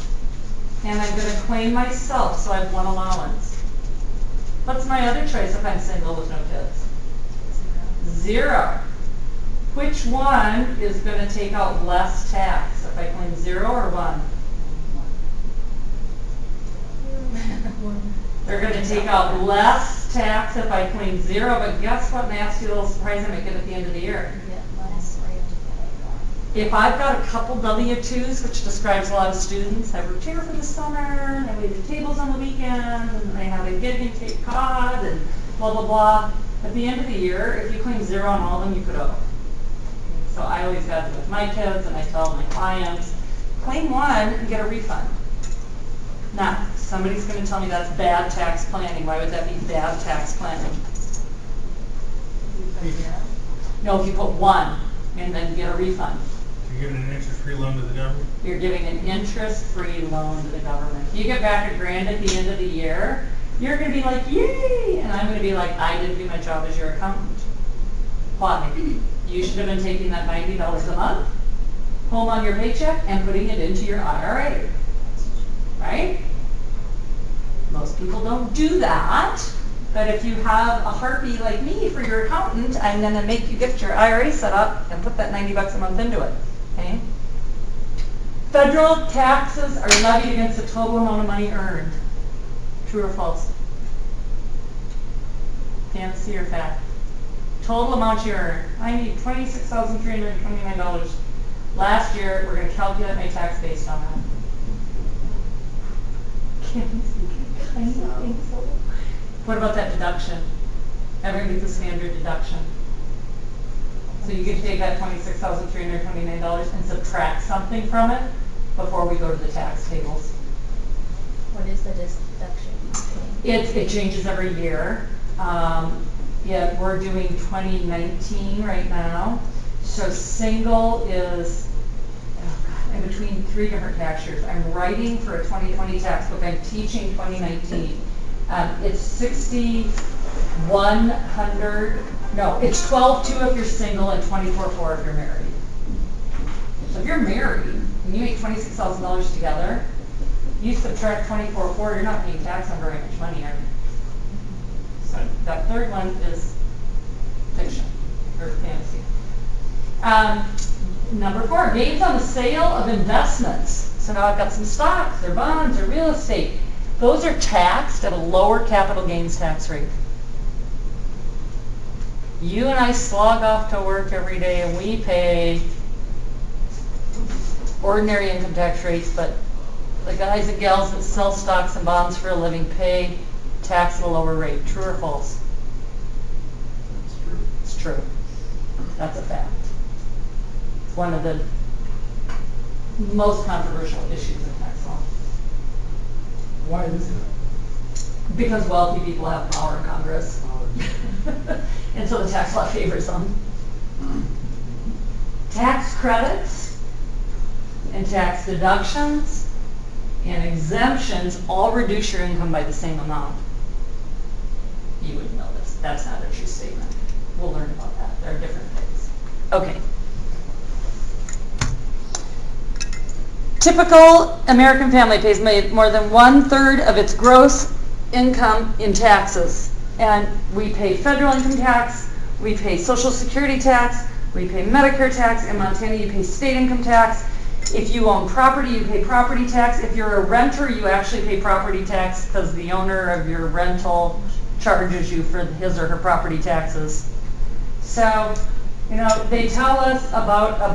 and I'm going to claim myself, so I have 1 allowance. What's my other choice if I'm single with no kids? 0. Which one is going to take out less tax if I claim 0 or 1? They're going to take out less tax if I claim 0, but guess what nasty little surprise I might get at the end of the year? If I've got a couple W-2s, which describes a lot of students, I worked here for the summer, and I waited tables on the weekends, and I had a gig in Cape Cod, and blah, blah, blah. At the end of the year, if you claim 0 on all of them, you could owe. So I always have it with my kids, and I tell my clients, claim 1 and get a refund. Now, somebody's gonna tell me that's bad tax planning. Why would that be bad tax planning? No, if you put one and then get a refund. You're giving an interest-free loan to the government? You're giving an interest-free loan to the government. If you get back $1,000 at the end of the year, you're gonna be like, yay! And I'm gonna be like, I didn't do my job as your accountant. Why? You should have been taking that $90 a month, home on your paycheck, and putting it into your IRA. Right? Most people don't do that. But if you have a harpy like me for your accountant, I'm gonna make you get your IRA set up and put that $90 a month into it. Okay? Federal taxes are levied against the total amount of money earned. True or false? Fancy or fact? Total amount you earn. I need $26,329. Last year, we're going to calculate my tax based on that. What about that deduction? Everyone gets a standard deduction. So you get to take that $26,329 and subtract something from it before we go to the tax tables. What is the deduction? It changes every year. Yeah, we're doing 2019 right now. So single is in between 3 different tax years. I'm writing for a 2020 tax book. I'm teaching 2019. It's 6,100. No, it's 12,200 if you're single and 24,400 if you're married. So if you're married and you make $26,000 together, you subtract 24,400, you're not paying tax on very much money, are you? So that third one is fiction or fantasy. Number 4, gains on the sale of investments. So now I've got some stocks or bonds or real estate. Those are taxed at a lower capital gains tax rate. You and I slog off to work every day and we pay ordinary income tax rates, but the guys and gals that sell stocks and bonds for a living pay tax at a lower rate. True or false? It's true. That's a fact. It's one of the most controversial issues in tax law. Why is that? Because wealthy people have power in Congress. And so the tax law favors them. Tax credits and tax deductions and exemptions all reduce your income by the same amount. You wouldn't know this. That's not a true statement. We'll learn about that. There are different things. Okay. Typical American family pays more than 1/3 of its gross income in taxes. And we pay federal income tax, we pay Social Security tax, we pay Medicare tax. In Montana, you pay state income tax. If you own property, you pay property tax. If you're a renter, you actually pay property tax because the owner of your rental charges you for his or her property taxes. So, they tell us about a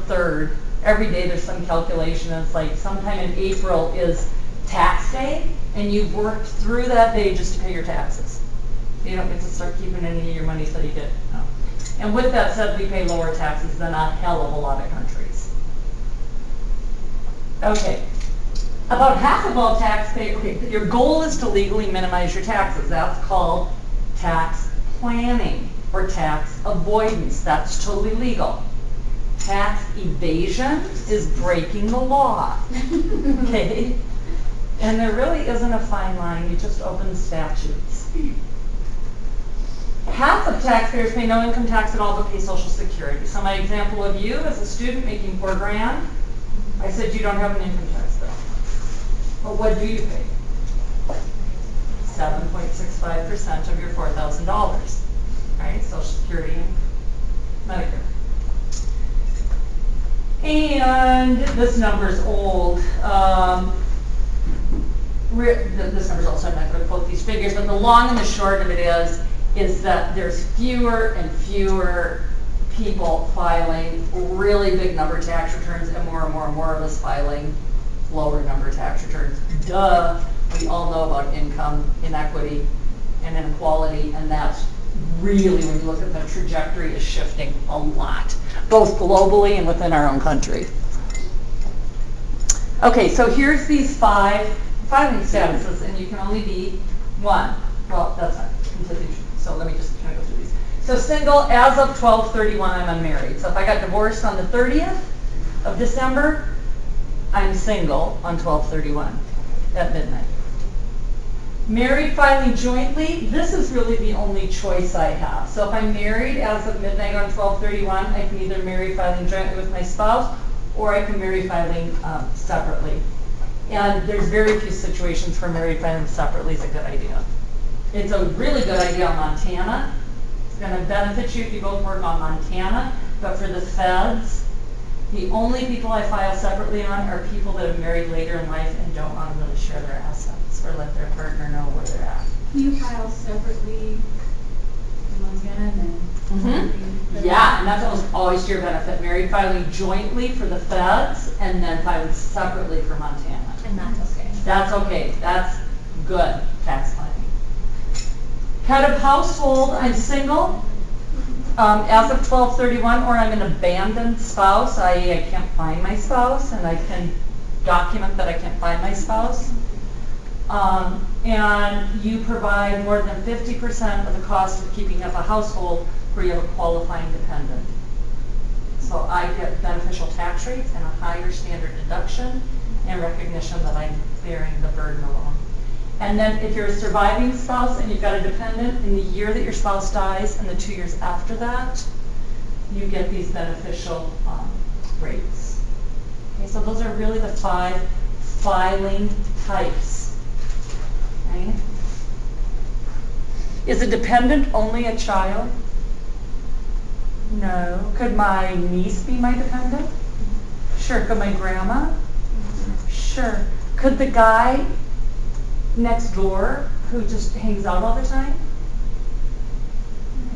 third. Every day there's some calculation. It's like sometime in April is tax day, and you've worked through that day just to pay your taxes. You don't get to start keeping any of your money till you get. No. And with that said, we pay lower taxes than a hell of a lot of countries. Okay. About half of all taxpayers, your goal is to legally minimize your taxes. That's called tax planning or tax avoidance. That's totally legal. Tax evasion is breaking the law. Okay? And there really isn't a fine line. You just open statutes. Half of taxpayers pay no income tax at all but pay Social Security. So my example of you as a student making $4,000, I said you don't have an income tax bill. But what do you pay? 7.65% of your $4,000. Right? Social Security and Medicare. And this number's old. This number's also, I'm not going to quote these figures, but the long and the short of it is that there's fewer and fewer people filing really big number tax returns and more of us filing lower number tax returns. Duh, we all know about income inequity and inequality, and that's really, when you look at the trajectory, is shifting a lot, both globally and within our own country. Okay, so here's these 5 filing statuses, and you can only be one. Well, that's not completely true, so let me just kind of go through these. So single, as of 12/31, I'm unmarried. So if I got divorced on the 30th of December, I'm single on 12/31 at midnight. Married filing jointly, this is really the only choice I have. So if I'm married as of midnight on 12/31, I can either marry filing jointly with my spouse, or I can marry filing separately. And there's very few situations where married filing separately is a good idea. It's a really good idea on Montana. It's going to benefit you if you both work on Montana, but for the feds, the only people I file separately on are people that have married later in life and don't want to really share their assets or let their partner know where they're at. You file separately in Montana and then. Yeah, and that's almost always to your benefit. Married filing jointly for the feds and then filing separately for Montana. And that's okay. That's okay. That's good tax planning. Head of household, I'm single as of 12/31, or I'm an abandoned spouse, i.e. I can't find my spouse, and I can document that I can't find my spouse. And you provide more than 50% of the cost of keeping up a household where you have a qualifying dependent. So I get beneficial tax rates and a higher standard deduction and recognition that I'm bearing the burden alone. And then if you're a surviving spouse and you've got a dependent, in the year that your spouse dies and the 2 years after that, you get these beneficial rates. Okay, so those are really the 5 filing types. Right? Is a dependent only a child? No. Could my niece be my dependent? Sure. Could my grandma? Sure. Could the guy next door who just hangs out all the time?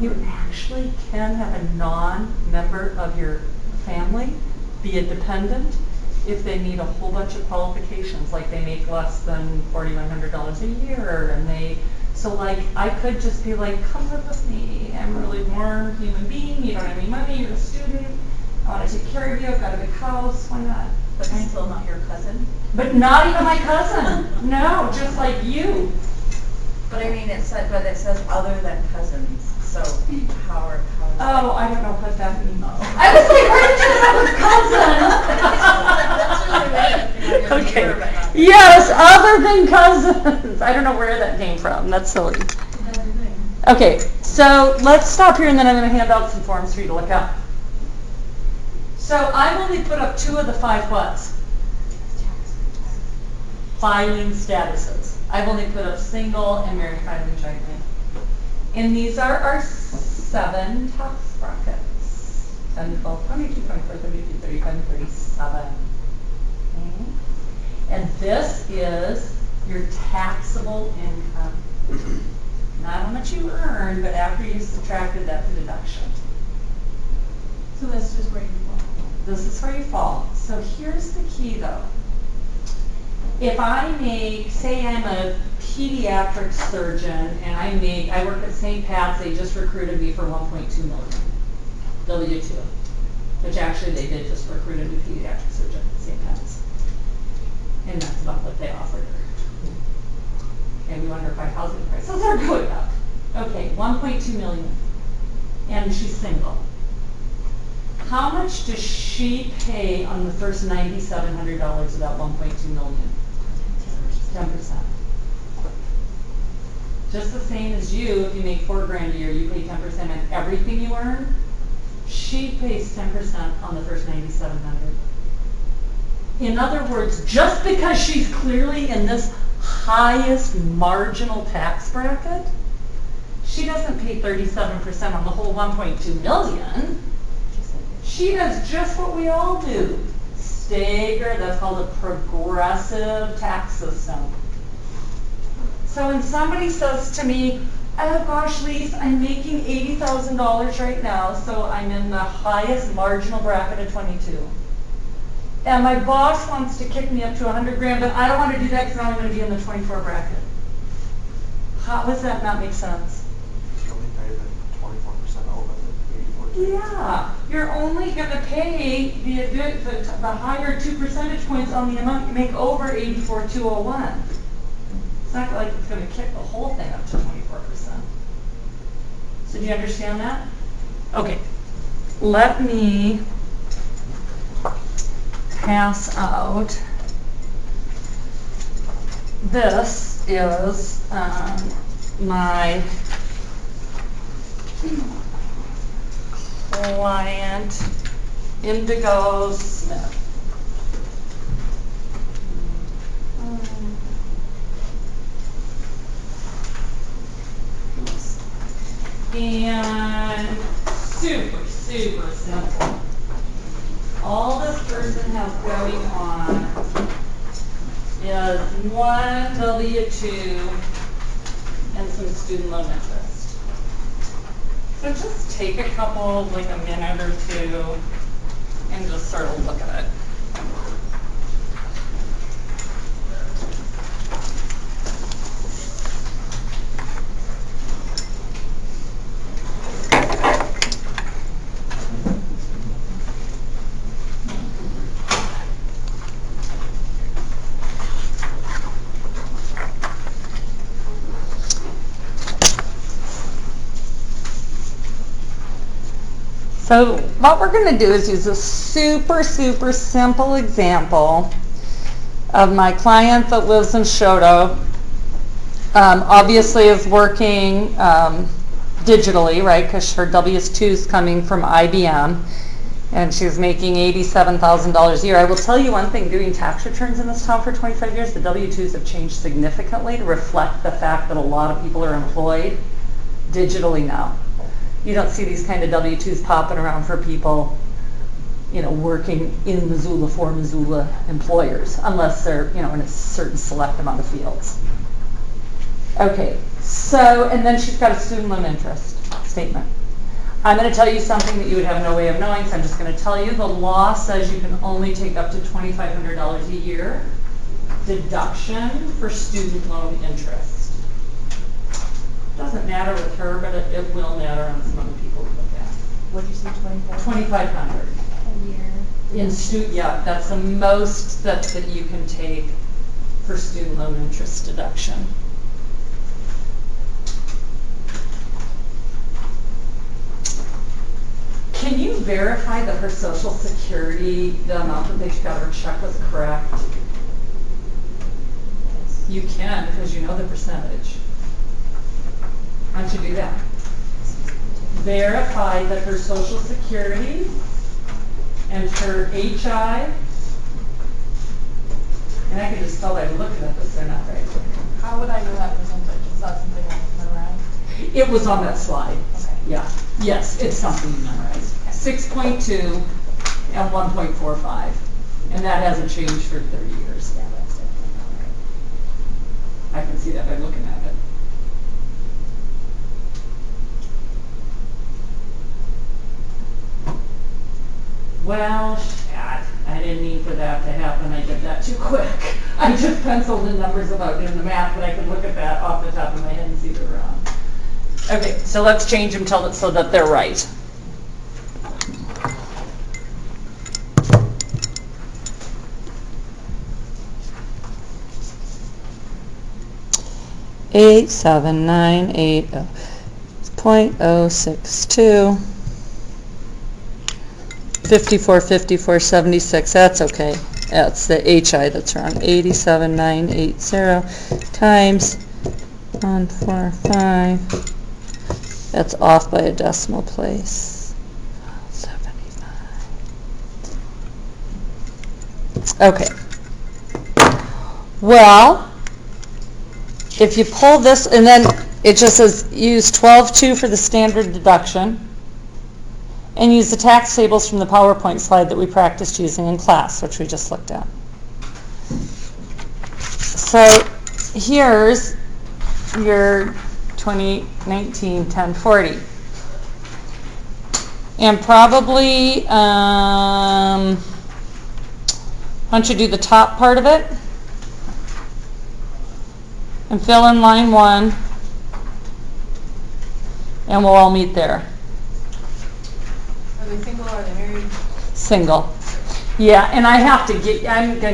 You actually can have a non-member of your family be a dependent if they meet a whole bunch of qualifications, like they make less than $4,100 a year, and so like I could just be like, come live with me, I'm a really warm human being, you don't have any money, you're a student, I want to take care of you, I've got a big house, why not? But I'm still not your cousin. But not even my cousin. No, just like you. But I mean, it says other than cousins. So how? Oh, I don't know what that means. I was like, where did you know cousin? Okay. Yes, other than cousins. I don't know where that came from. That's silly. Okay, so let's stop here and then I'm going to hand out some forms for you to look up. So I've only put up 2 of the 5 whats? Filing statuses. I've only put up single and married filing jointly. And these are our 7 tax brackets. 10, 12, 22, 24, 32, 35, and 37. Okay. And this is your taxable income. Not how much you earn, but after you've subtracted that for deduction. So that's just where you fall. This is where you fall. So here's the key though. If I make, say I'm a pediatric surgeon and I work at St. Pat's, they just recruited me for $1.2 million, W-2, which actually they did just recruit a new pediatric surgeon at St. Pat's. And that's about what they offered her. And we wonder why housing prices are going up. Okay, $1.2 million. And she's single. How much does she pay on the first $9,700 of that $1.2 million? 10%. Just the same as you, if you make $4,000 a year, you pay 10% on everything you earn. She pays 10% on the first $9,700. In other words, just because she's clearly in this highest marginal tax bracket, she doesn't pay 37% on the whole $1.2 million. She does just what we all do. Stagger, that's called a progressive tax system. So when somebody says to me, oh gosh, Lise, I'm making $80,000 right now, so I'm in the highest marginal bracket of 22. And my boss wants to kick me up to $100,000, but I don't want to do that because I'm going to be in the 24 bracket. How does that not make sense? You only pay the 24% over the 84. Yeah, you're only going to pay the higher 2 percentage points on the amount you make over 84,201. It's not like it's gonna kick the whole thing up to 24%. So do you understand that? Okay, let me pass out. This is my client, Indigo Smith. And super, super simple. All this person has going on is one W-2 and some student loan interest. So just take a couple, like a minute or two, and just sort of look at it. So what we're going to do is use a super, super simple example of my client that lives in Shoto. Obviously is working digitally, right, because her W-2 is coming from IBM, and she's making $87,000 a year. I will tell you one thing, doing tax returns in this town for 25 years, the W-2s have changed significantly to reflect the fact that a lot of people are employed digitally now. You don't see these kind of W-2s popping around for people, you know, working in Missoula for Missoula employers, unless they're, you know, in a certain select amount of fields. Okay, so, and then she's got a student loan interest statement. I'm going to tell you something that you would have no way of knowing, so I'm just going to tell you the law says you can only take up to $2,500 a year deduction for student loan interest. Doesn't matter with her, but it will matter on some other people we look at. What did you say, 24? 2,500 A year. in yeah, that's the most that you can take for student loan interest deduction. Can you verify that her Social Security, the amount that they took out of her check was correct? You can, because you know the percentage. Why don't you do that? Verify that her Social Security and her HI, and I can just tell by looking at this, they're not right. How would I know that percentage? Is that something I can memorize? It was on that slide. Okay. Yeah. Yes, it's something you memorized. 6.2 and 1.45. And that hasn't changed for 30 years. Yeah, that's definitely not right. I can see that by looking at it. Well, shit, I didn't mean for that to happen. I did that too quick. I just penciled the numbers about doing the math, but I could look at that off the top of my head and see they're wrong. Okay, so let's change them so that they're right. Eight, 7, 9, 8, 0.062. 54, 54, 76, that's okay. That's the HI that's wrong. 87,980 times 145. That's off by a decimal place. 75. Okay. Well, if you pull this, and then it just says use 12.2 for the standard deduction, and use the tax tables from the PowerPoint slide that we practiced using in class, which we just looked at. So here's your 2019 1040. And probably, why don't you do the top part of it? And fill in line 1. And we'll all meet there. Are they single or are they married? Single. Yeah, and I'm going to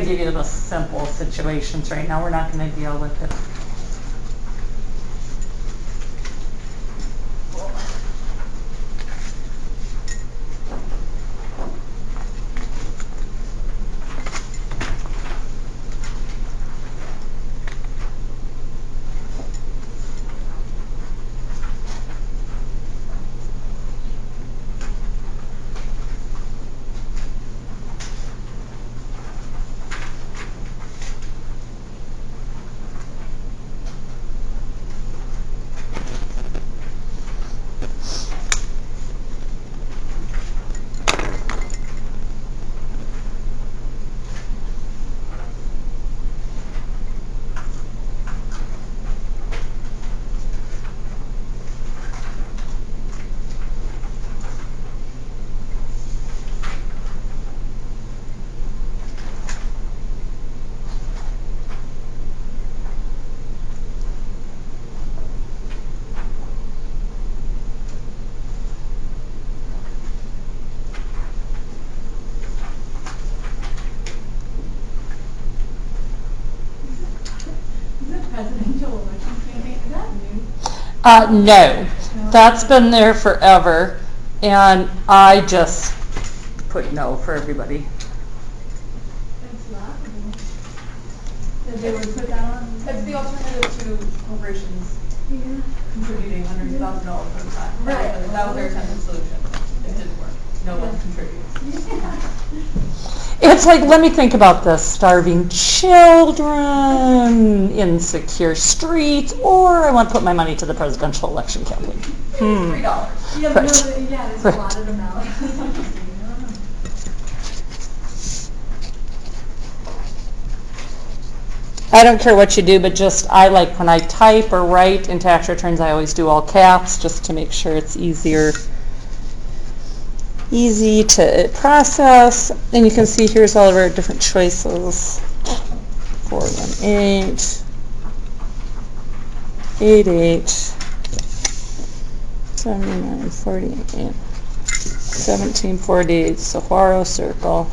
give you the most simple situations right now. We're not going to deal with the presidential election campaign, is that new? No, that's been there forever, and I just put no for everybody. That's laughable. That they would put that on. It's the alternative to corporations Yeah. contributing $100,000 at a time. Right. That was their attempted solution. It didn't work. No one contributes. Yeah. It's like, let me think about this. Starving children, insecure streets, or I want to put my money to the presidential election campaign. $3. Yeah, Right. no, yeah, there's Right. a lot of amount. I don't care what you do, but just, I like when I type or write in tax returns, I always do all caps just to make sure it's easy to process. And you can see here's all of our different choices. 418, 88, 79, 48, 1748, Saguaro Circle.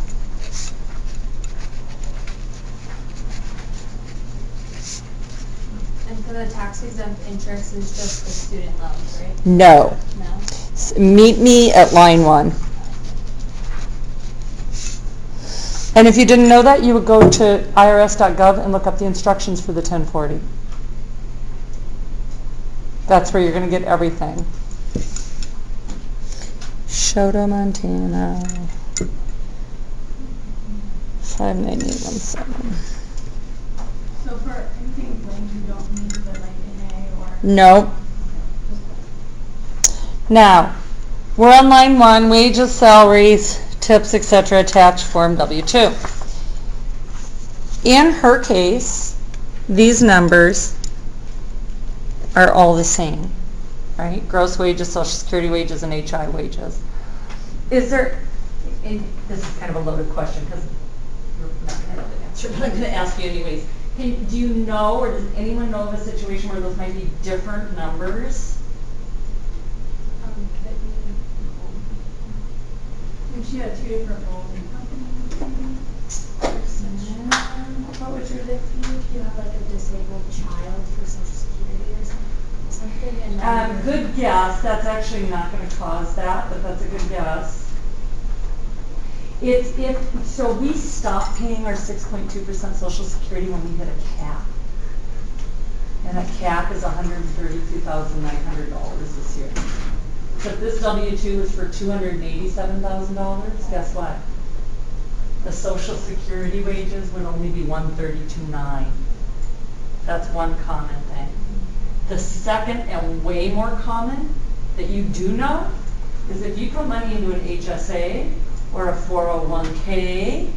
And for the tax exempt interest is just the student loans, right? No. No? Meet me at line 1. And if you didn't know that, you would go to irs.gov and look up the instructions for the 1040. That's where you're going to get everything. Shoto, Montana. 59817. So for anything blank, you don't need the like NA or. No. Now, we're on line 1, wages, salaries, tips, etc., attached form W-2. In her case, these numbers are all the same, right? Gross wages, Social Security wages, and HI wages. Is there, and this is kind of a loaded question because you're not going to know the answer, but I'm going to ask you anyways. Do you know, or does anyone know of a situation where those might be different numbers? And she had 2 different roles in companies. What would your if you have like a disabled child for Social Security or something? And then Good guess. That's actually not going to cause that, but that's a good guess. So we stopped paying our 6.2% Social Security when we hit a cap. And a cap is $132,900 this year. So if this W-2 is for $287,000, guess what? The Social Security wages would only be $132,900. That's one common thing. The second and way more common that you do know is if you put money into an HSA or a 401k,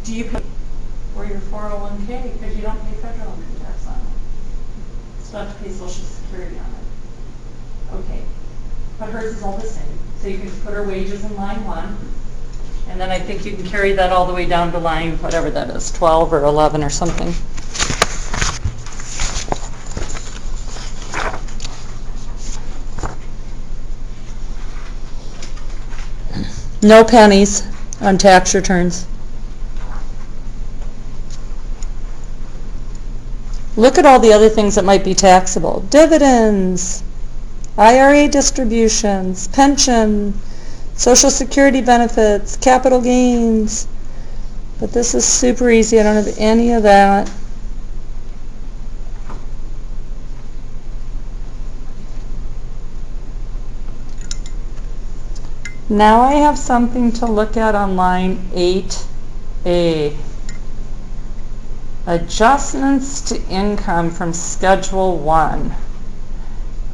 do you pay for your 401k? Because you don't pay federal income tax on it. So you have to pay Social Security on it. Okay. But hers is all the same. So you can just put her wages in line 1. And then I think you can carry that all the way down to line, whatever that is, 12 or 11 or something. No pennies on tax returns. Look at all the other things that might be taxable. Dividends, IRA distributions, pension, Social Security benefits, capital gains. But this is super easy. I don't have any of that. Now I have something to look at on line 8A. Adjustments to income from Schedule 1.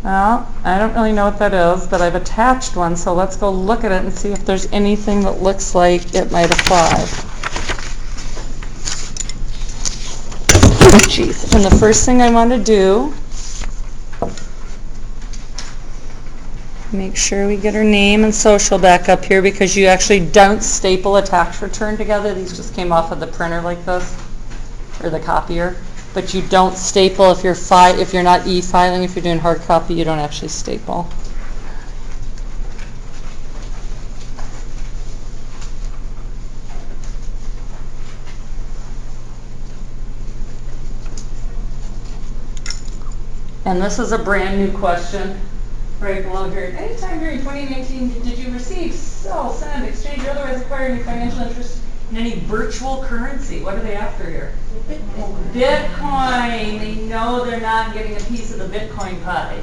Well, I don't really know what that is, but I've attached one, so let's go look at it and see if there's anything that looks like it might apply. Jeez. And the first thing I want to do, make sure we get her name and social back up here, because you actually don't staple a tax return together. These just came off of the printer like this, or the copier. But you don't staple if you're not e-filing. If you're doing hard copy, you don't actually staple. And this is a brand new question right below here. Anytime during 2019 did you receive, sell, send, exchange, or otherwise acquire any financial interest in any virtual currency? What are they after here? Bitcoin. They know they're not getting a piece of the Bitcoin pie.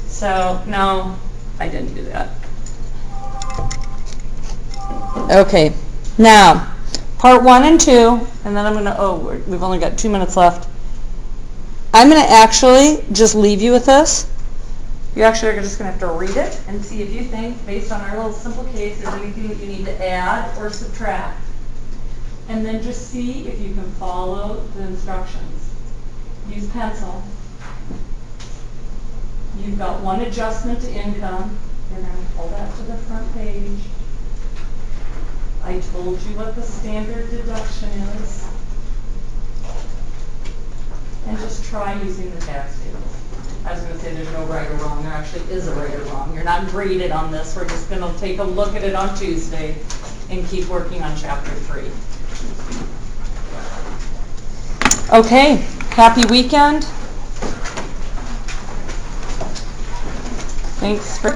So, no, I didn't do that. Okay, now, part 1 and 2, and then I'm going to, we've only got 2 minutes left. I'm going to actually just leave you with this. You actually are just going to have to read it and see if you think, based on our little simple case, there's anything that you need to add or subtract. And then just see if you can follow the instructions. Use pencil. You've got one adjustment to income. You're going to pull that to the front page. I told you what the standard deduction is. And just try using the tax tables. I was going to say there's no right or wrong. There actually is a right or wrong. You're not graded on this. We're just going to take a look at it on Tuesday and keep working on chapter 3. Okay, happy weekend. Thanks for